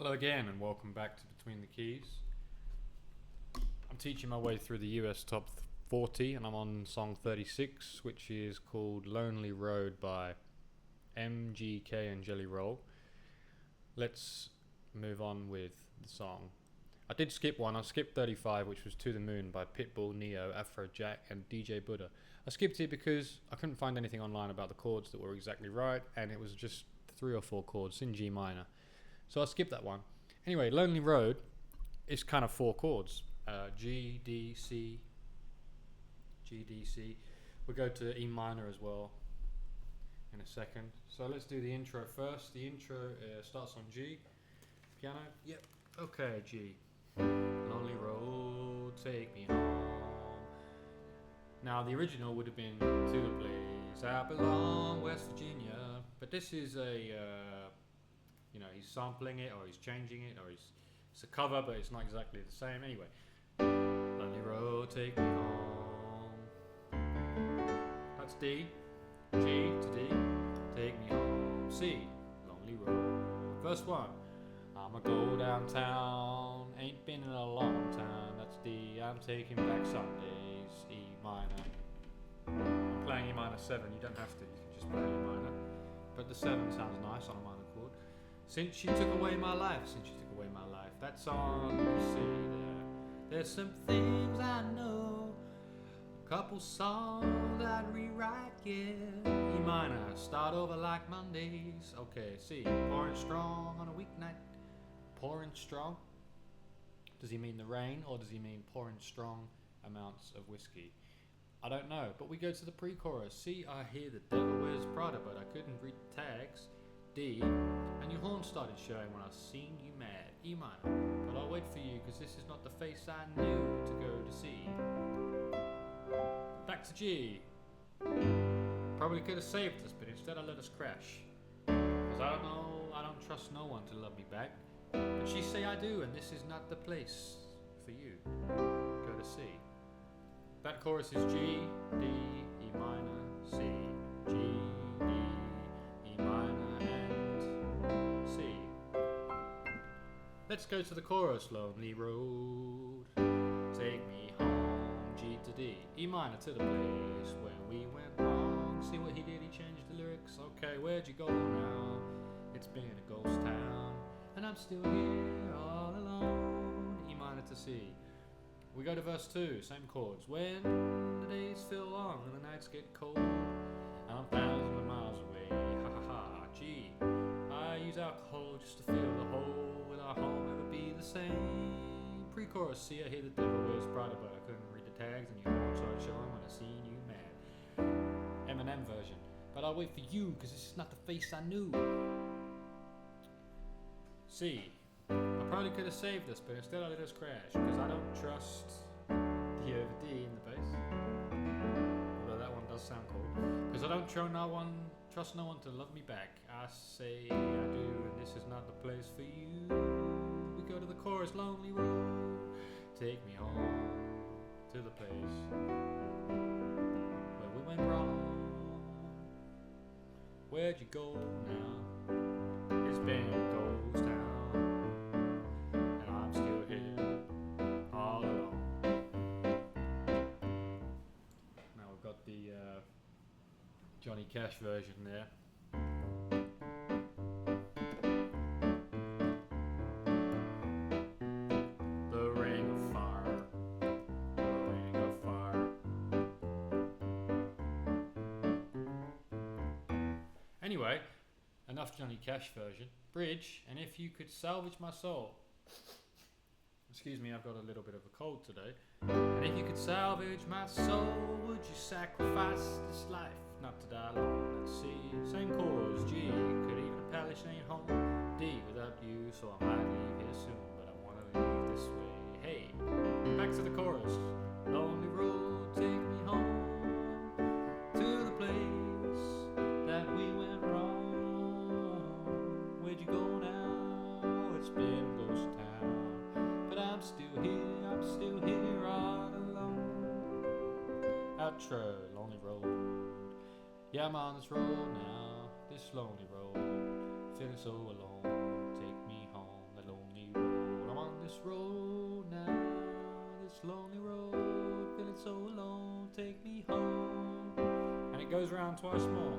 Hello again and welcome back to Between the Keys. I'm teaching my way through the US Top 40 and I'm on song 36, which is called Lonely Road by MGK and Jelly Roll. Let's move on with the song. I did skip one. I skipped 35, which was To the Moon by Pitbull, Neo, Afrojack and DJ Buddha. I skipped it because I couldn't find anything online about the chords that were exactly right, and it was just 3 or 4 chords in G minor. So I skipped that one. Anyway, Lonely Road is kind of 4 chords. G, D, C, G, D, C. We'll go to E minor as well in a second. So let's do the intro first. The intro starts on G. Piano. Yep. Okay, G. Lonely road, take me home. Now the original would have been To the Place I Belong, West Virginia. But this is a... he's sampling it, or he's changing it, or it's a cover, but it's not exactly the same. Anyway, lonely road, take me home. That's D. G to D, take me home. C, lonely road. Verse 1. I'ma go downtown, ain't been in a long time. That's D. I'm taking back Sundays. E minor. I'm playing E minor 7. You don't have to. You can just play E minor. But the 7 sounds nice on a minor chord. Since you took away my life, that's on C there. There's some things I know, a couple songs I'd rewrite, yeah. E minor, start over like Mondays. Okay, C, pouring strong on a weeknight. Pouring strong? Does he mean the rain, or does he mean pouring strong amounts of whiskey? I don't know, but we go to the pre-chorus. C, I hear the devil wears Prada, but I couldn't read the tags. D, and your horn started showing when I seen you mad. E minor, but I'll wait for you, cause this is not the face I knew to go to see. Back to G. Probably could have saved us, but instead I let us crash. Cause I don't trust no one to love me back. But she say I do, and this is not the place for you. Go to C. That chorus is G, D, E minor, C, G, D, E minor, and C. Let's go to the chorus. Lonely road, take me home. G to D, E minor, to the place where we went wrong. See what he did? He changed the lyrics. Okay, where'd you go now? It's been a ghost town, and I'm still here all alone. E minor to C. We go to verse 2, same chords. When the days feel long and the nights get cold, and I'm thousands of miles away, ha ha ha. G, I use alcohol just to fill the hole. Will our home ever be the same? Pre-chorus, C, I hear the devil wears Prada, but I couldn't read the tags, and your horn started showing when I seen you mad. Eminem version. But I'll wait for you, cause this is not the face I knew. C, I probably could have saved us, but instead I let us crash, because I don't trust the over D in the bass. Although that one does sound cool. Because I don't trust no one to love me back. I say I do, and this is not the place for you. We go to the chorus. Lonely road, take me home to the place where we went wrong. Where'd you go now? It's been a ghost town. The Johnny Cash version there. The ring of fire, the ring of fire. Anyway, enough Johnny Cash version. Bridge, and if you could salvage my soul. Excuse me, I've got a little bit of a cold today. And if you could salvage my soul, would you sacrifice this life not to die alone? Let's see, same chords. G, could even a palace ain't home. D, without you, so I might leave here soon, but I wanna leave this way. Hey, back to the chorus. Lonely road, take me home to the place that we went wrong. Where'd you go now? It's been a ghost town. I'm still here all alone. Outro, lonely road. Yeah, I'm on this road now, this lonely road. Feeling so alone, take me home, the lonely it goes around twice more.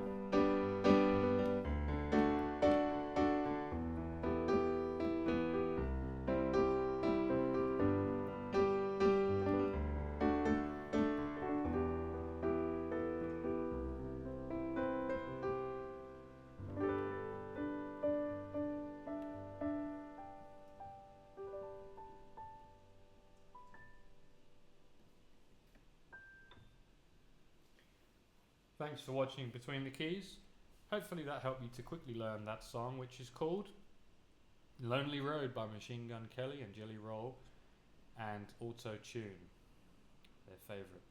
Thanks for watching Between the Keys. Hopefully that helped you to quickly learn that song, which is called Lonely Road by Machine Gun Kelly and Jelly Roll and Auto Tune, their favourite.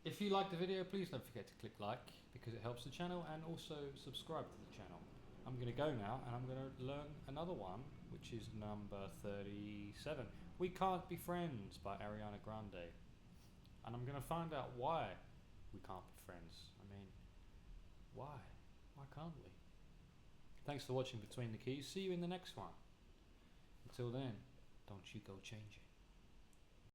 If you like the video, please don't forget to click like because it helps the channel, and also subscribe to the channel. I'm going to go now and I'm going to learn another one, which is number 37. We Can't Be Friends by Ariana Grande. And I'm going to find out why we can't be friends. I mean, why? Why can't we? Thanks for watching Between the Keys. See you in the next one. Until then, don't you go changing.